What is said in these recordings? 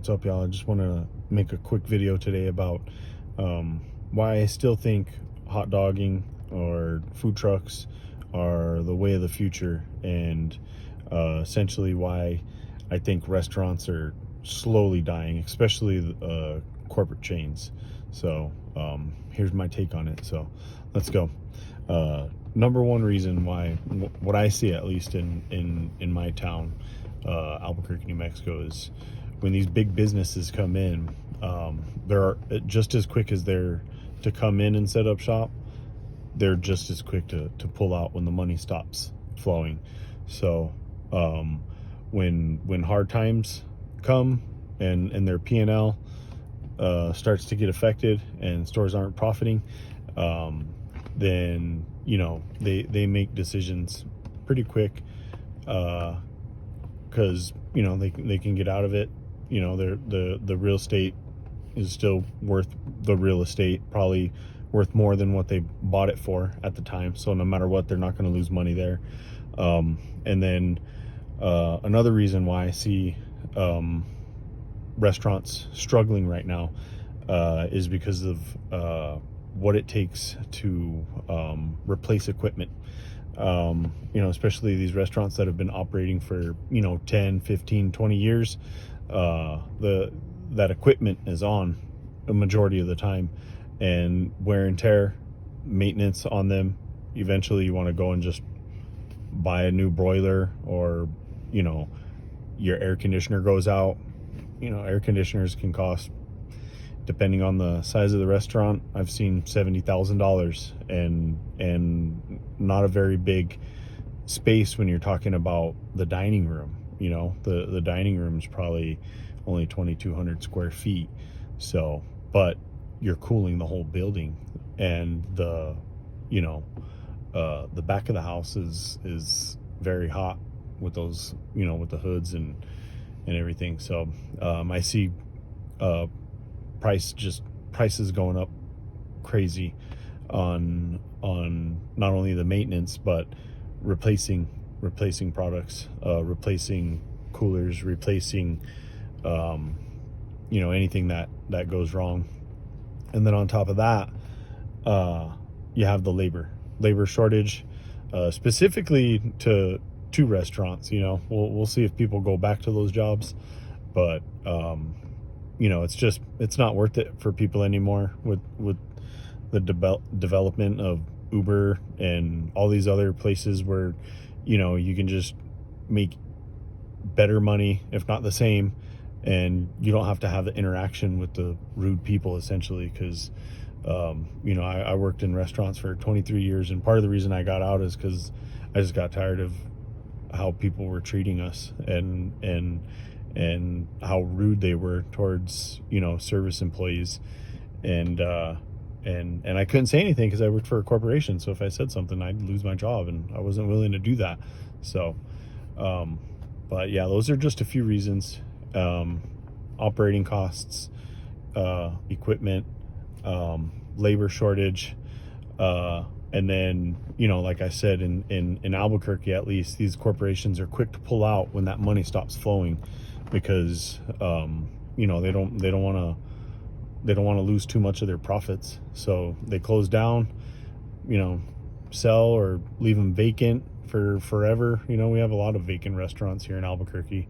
What's up, y'all? I just want to make a quick video today about why I still think hot dogging or food trucks are the way of the future, and essentially why I think restaurants are slowly dying, especially corporate chains. So here's my take on it. So let's go. Number one reason why, what I see at least in my town, Albuquerque, New Mexico, is when these big businesses come in, they're just as quick as they're to come in and set up shop. They're just as quick to pull out when the money stops flowing. So when hard times come and their P&L starts to get affected and stores aren't profiting, then they make decisions pretty quick, because they can get out of it. The real estate is still worth the real estate, probably worth more than what they bought it for at the time. So no matter what, they're not going to lose money there. And then another reason why I see restaurants struggling right now is because of what it takes to replace equipment. Especially these restaurants that have been operating for 10, 15, 20 years. That equipment is on a majority of the time, and wear and tear, maintenance on them. Eventually you want to go and just buy a new broiler, or your air conditioner goes out. Air conditioners can cost, depending on the size of the restaurant, I've seen $70,000, and not a very big space when you're talking about the dining room. The dining room is probably only 2,200 square feet. So, but you're cooling the whole building, and the back of the house is very hot with those, with the hoods and everything. So I see prices going up crazy on not only the maintenance, but replacing products, replacing coolers, replacing anything that goes wrong. And then on top of that, you have the labor shortage, specifically to restaurants. We'll see if people go back to those jobs, but it's not worth it for people anymore with the development of Uber and all these other places where you can just make better money, if not the same, and you don't have to have the interaction with the rude people, essentially. Because I worked in restaurants for 23 years, and part of the reason I got out is because I just got tired of how people were treating us, and how rude they were towards service employees, and I couldn't say anything because I worked for a corporation. So if I said something, I'd lose my job, and I wasn't willing to do that. So but yeah, those are just a few reasons. Operating costs, equipment, labor shortage, and then like I said, in Albuquerque, at least, these corporations are quick to pull out when that money stops flowing, because they don't want to lose too much of their profits. So they close down, sell, or leave them vacant for forever. We have a lot of vacant restaurants here in Albuquerque.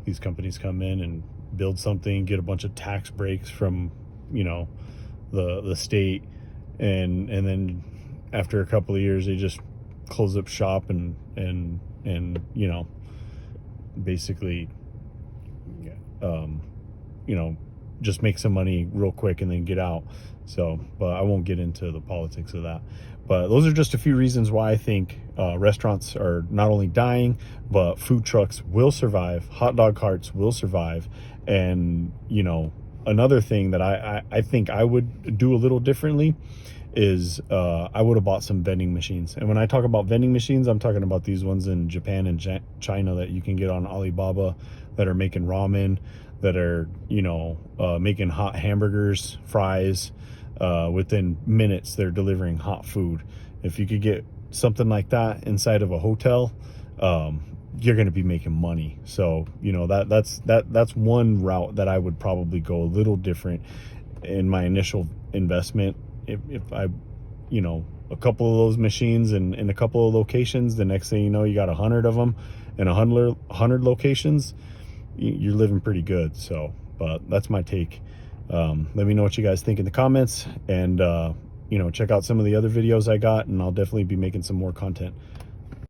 These companies come in and build something, get a bunch of tax breaks from the state, and then after a couple of years they just close up shop and basically just make some money real quick and then get out. So, but I won't get into the politics of that. But those are just a few reasons why I think restaurants are not only dying, but food trucks will survive, hot dog carts will survive. And another thing that I think I would do a little differently is I would have bought some vending machines. And when I talk about vending machines, I'm talking about these ones in Japan and China that you can get on Alibaba, that are making ramen, that are making hot hamburgers, fries. Within minutes they're delivering hot food. If you could get something like that inside of a hotel, you're going to be making money. So, you know, that's one route that I would probably go a little different in my initial investment. If I, you know, a couple of those machines in a couple of locations, the next thing you know, you got 100 of them in 100 locations, you're living pretty good. So, but that's my take. Let me know what you guys think in the comments, and you know, check out some of the other videos I got, and I'll definitely be making some more content.